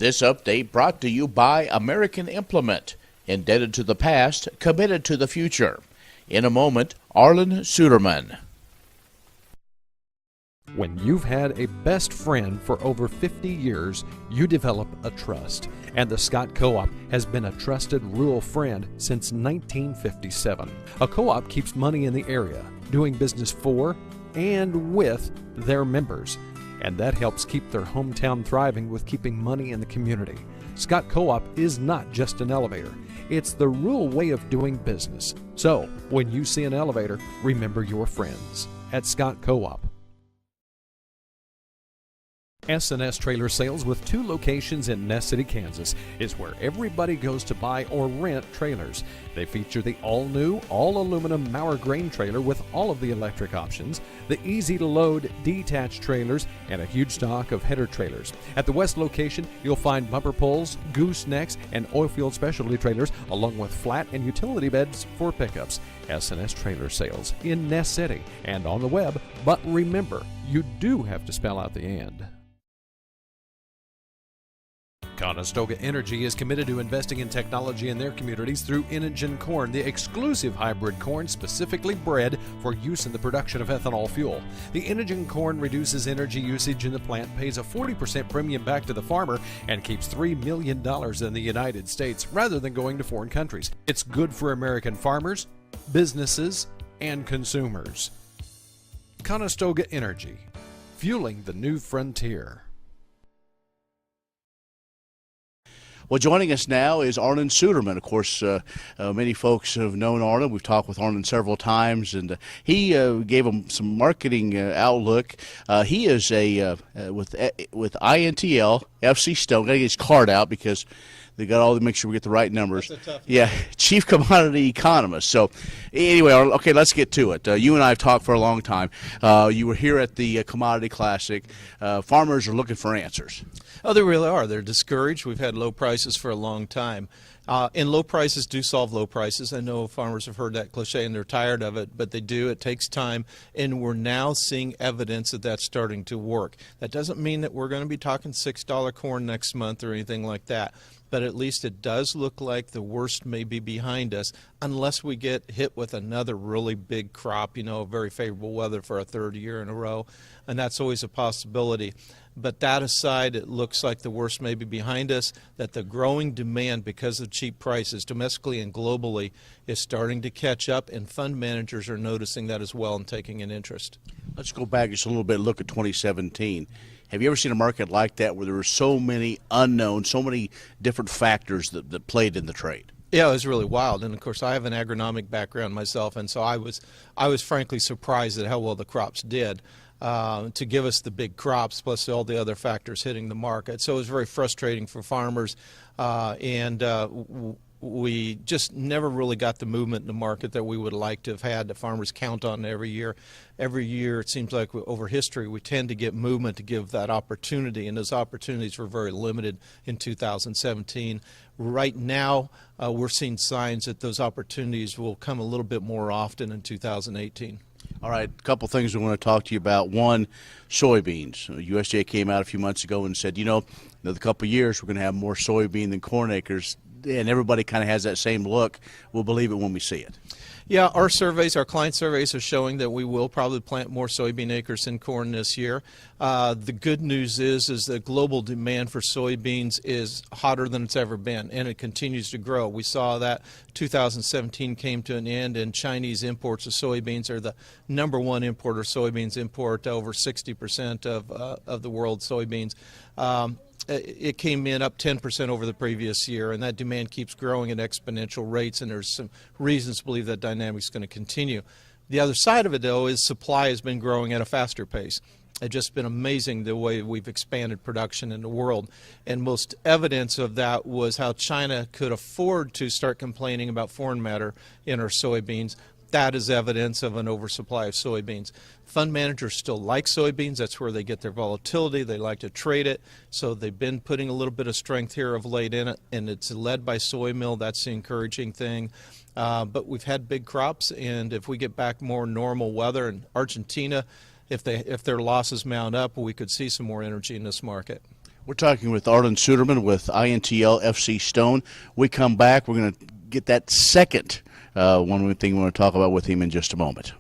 This update brought to you by American Implement, indebted to the past, committed to the future. In a moment, Arlan Suderman. When you've had a best friend for over 50 years, you develop a trust. And the Scott Co-op has been a trusted rural friend since 1957. A co-op keeps money in the area, doing business for and with their members. And that helps keep their hometown thriving with keeping money in the community. Scott Co-op is not just an elevator. It's the rural way of doing business. So, when you see an elevator, remember your friends at Scott Co-op. S&S Trailer Sales, with 2 locations in Ness City, Kansas, is where everybody goes to buy or rent trailers. They feature the all-new, all-aluminum Mauer grain trailer with all of the electric options, the easy-to-load detached trailers, and a huge stock of header trailers. At the west location, you'll find bumper pulls, goosenecks, and oil-field specialty trailers, along with flat and utility beds for pickups. S&S Trailer Sales in Ness City and on the web, but remember, you do have to spell out the and. Conestoga Energy is committed to investing in technology in their communities through Inogen Corn, the exclusive hybrid corn specifically bred for use in the production of ethanol fuel. The Inogen Corn reduces energy usage in the plant, pays a 40% premium back to the farmer, and keeps $3 million in the United States rather than going to foreign countries. It's good for American farmers, businesses, and consumers. Conestoga Energy, fueling the new frontier. Well, joining us now is Arlan Suderman. Of course, many folks have known Arlan. We've talked with Arlan several times, and he gave them some marketing outlook. He is with INTL, FC Stone. Got to get his card out because they got all to make sure we get the right numbers. That's a tough one. Yeah, chief commodity economist. So, anyway, okay, let's get to it. You and I have talked for a long time. You were here at the Commodity Classic. Farmers are looking for answers. Oh, they really are. They're discouraged. We've had low prices for a long time. And low prices do solve low prices. I know farmers have heard that cliche and they're tired of it, but they do. It takes time, and we're now seeing evidence that that's starting to work. That doesn't mean that we're going to be talking $6 corn next month or anything like that, but at least it does look like the worst may be behind us unless we get hit with another really big crop, very favorable weather for a third year in a row, and that's always a possibility. But that aside, it looks like the worst may be behind us, that the growing demand because of cheap prices domestically and globally is starting to catch up, and fund managers are noticing that as well and taking an interest. Let's go back just a little bit and look at 2017. Have you ever seen a market like that where there were so many unknowns, so many different factors that played in the trade? Yeah, it was really wild, and of course I have an agronomic background myself, and so I was frankly surprised at how well the crops did. To give us the big crops plus all the other factors hitting the market. So it was very frustrating for farmers, and we just never really got the movement in the market that we would like to have had. The farmers count on every year. Every year it seems like over history we tend to get movement to give that opportunity, and those opportunities were very limited in 2017. Right now we're seeing signs that those opportunities will come a little bit more often in 2018. All right, a couple things we want to talk to you about. One, soybeans. USDA came out a few months ago and said, another couple of years we're going to have more soybean than corn acres, and everybody kind of has that same look. We'll believe it when we see it. Yeah, our client surveys are showing that we will probably plant more soybean acres than corn this year. The good news is that global demand for soybeans is hotter than it's ever been, and it continues to grow. We saw that 2017 came to an end, and Chinese imports of soybeans are the #1 importer of soybeans, import over 60% of the world's soybeans. It came in up 10% over the previous year, and that demand keeps growing at exponential rates, and there's some reasons to believe that dynamic is going to continue. The other side of it, though, is supply has been growing at a faster pace. It's just been amazing the way we've expanded production in the world, and most evidence of that was how China could afford to start complaining about foreign matter in our soybeans. That is evidence of an oversupply of soybeans. Fund managers still like soybeans. That's where they get their volatility. They like to trade it. So they've been putting a little bit of strength here of late in it, and it's led by soy meal. That's the encouraging thing. But we've had big crops, and if we get back more normal weather in Argentina, if their losses mount up, we could see some more energy in this market. We're talking with Arlan Suderman with INTL FC Stone. We come back, we're going to get that second one thing we want to talk about with him in just a moment.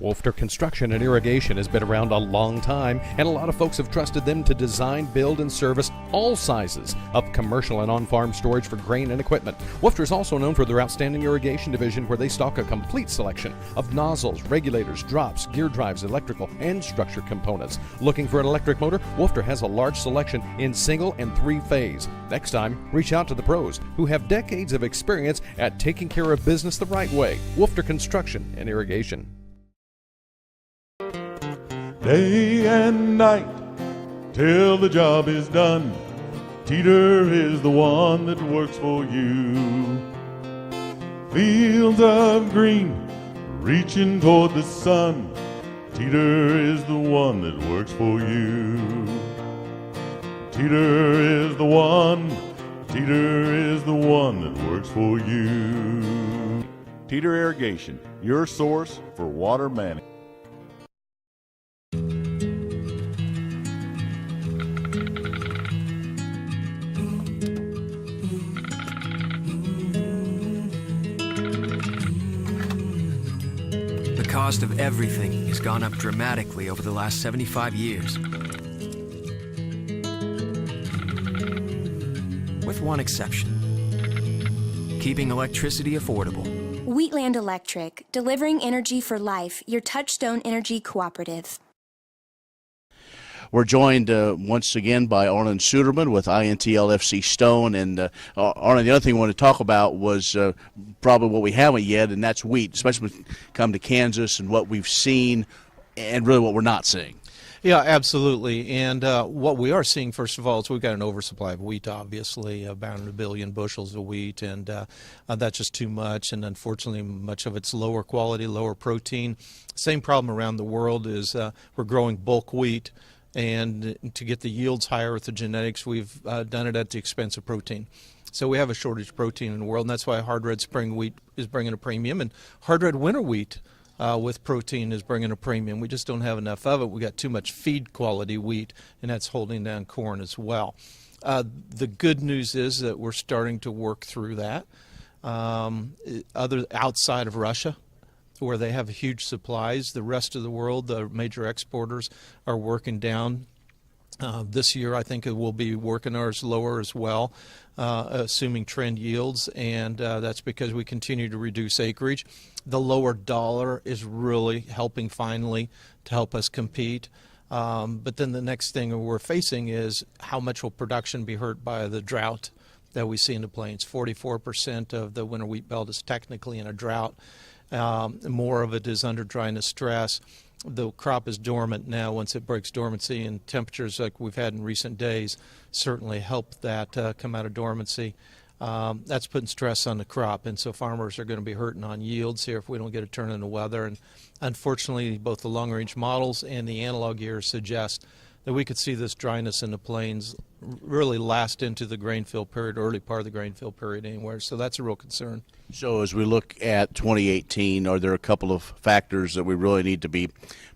Wolfter Construction and Irrigation has been around a long time, and a lot of folks have trusted them to design, build, and service all sizes of commercial and on-farm storage for grain and equipment. Wolfter is also known for their outstanding irrigation division, where they stock a complete selection of nozzles, regulators, drops, gear drives, electrical, and structure components. Looking for an electric motor? Wolfter has a large selection in single and three-phase. Next time, reach out to the pros who have decades of experience at taking care of business the right way. Wolfter Construction and Irrigation. Day and night till the job is done. Teeter is the one that works for you. Fields of green reaching toward the sun. Teeter is the one that works for you. Teeter is the one. Teeter is the one that works for you. Teeter Irrigation, your source for water management. The cost of everything has gone up dramatically over the last 75 years. With one exception: keeping electricity affordable. Wheatland Electric, delivering energy for life, your Touchstone Energy Cooperative. We're joined once again by Arlan Suderman with INTL FC Stone. And Arlan, the other thing we want to talk about was probably what we haven't yet, and that's wheat, especially when we come to Kansas and what we've seen and really what we're not seeing. Yeah, absolutely. And what we are seeing, first of all, is we've got an oversupply of wheat, obviously, about 1 billion bushels of wheat, and that's just too much. And unfortunately, much of it's lower quality, lower protein. Same problem around the world is we're growing bulk wheat, and to get the yields higher with the genetics, we've done it at the expense of protein. So we have a shortage of protein in the world, and that's why hard red spring wheat is bringing a premium, and hard red winter wheat with protein is bringing a premium. We just don't have enough of it. We got too much feed quality wheat, and that's holding down corn as well. The good news is that we're starting to work through that. Outside of Russia, where they have huge supplies, the rest of the world, the major exporters, are working down. This year, I think it will be working ours lower as well, assuming trend yields, and that's because we continue to reduce acreage. The lower dollar is really helping finally to help us compete. But then the next thing we're facing is how much will production be hurt by the drought that we see in the plains. 44% of the winter wheat belt is technically in a drought. More of it is under dryness stress. The crop is dormant now. Once it breaks dormancy, and temperatures like we've had in recent days certainly help that come out of dormancy. That's putting stress on the crop, and so farmers are going to be hurting on yields here if we don't get a turn in the weather. And unfortunately, both the long-range models and the analog years suggest that we could see this dryness in the plains really last into the grain fill period, early part of the grain fill period anywhere. So that's a real concern. So as we look at 2018, are there a couple of factors that we really need to be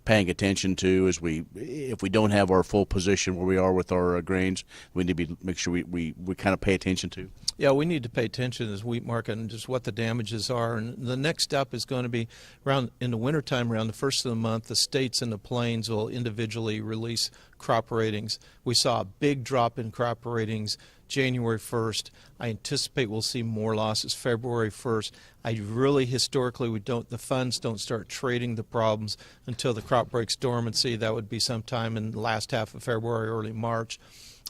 paying attention to if we don't have our full position where we are with our grains, we need to make sure we kind of pay attention to? Yeah, we need to pay attention to this wheat market and just what the damages are. And the next step is going to be around in the wintertime, around the first of the month, the states and the plains will individually release crop ratings. We saw a big drop in crop ratings January 1st. I anticipate we'll see more losses February 1st. Historically, the funds don't start trading the problems until the crop breaks dormancy. That would be sometime in the last half of February, early March.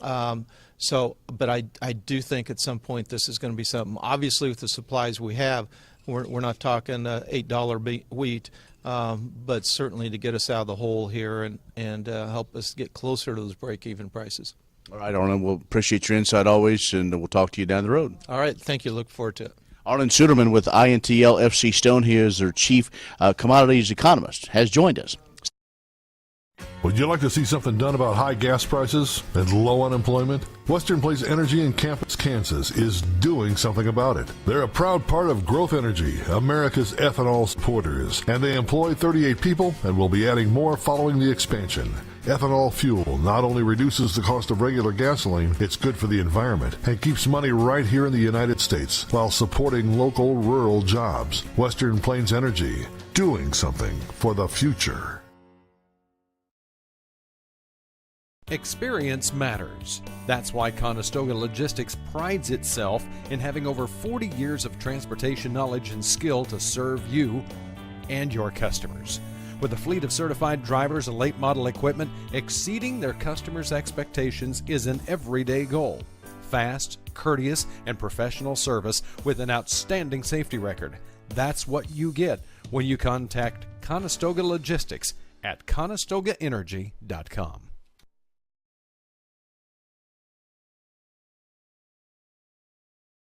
But I do think at some point this is going to be something. Obviously, with the supplies we have, we're not talking $8 wheat, but certainly to get us out of the hole here and help us get closer to those break-even prices. All right, Arlan, we'll appreciate your insight always, and we'll talk to you down the road. All right, thank you. Look forward to it. Arlan Suderman with INTL FC Stone. He is their chief commodities economist, has joined us. Would you like to see something done about high gas prices and low unemployment? Western Place Energy in Campus, Kansas is doing something about it. They're a proud part of Growth Energy, America's ethanol supporters, and they employ 38 people and will be adding more following the expansion. Ethanol fuel not only reduces the cost of regular gasoline, it's good for the environment and keeps money right here in the United States while supporting local rural jobs. Western Plains Energy, doing something for the future. Experience matters. That's why Conestoga Logistics prides itself in having over 40 years of transportation knowledge and skill to serve you and your customers. With a fleet of certified drivers and late model equipment, exceeding their customers' expectations is an everyday goal. Fast, courteous, and professional service with an outstanding safety record. That's what you get when you contact Conestoga Logistics at ConestogaEnergy.com.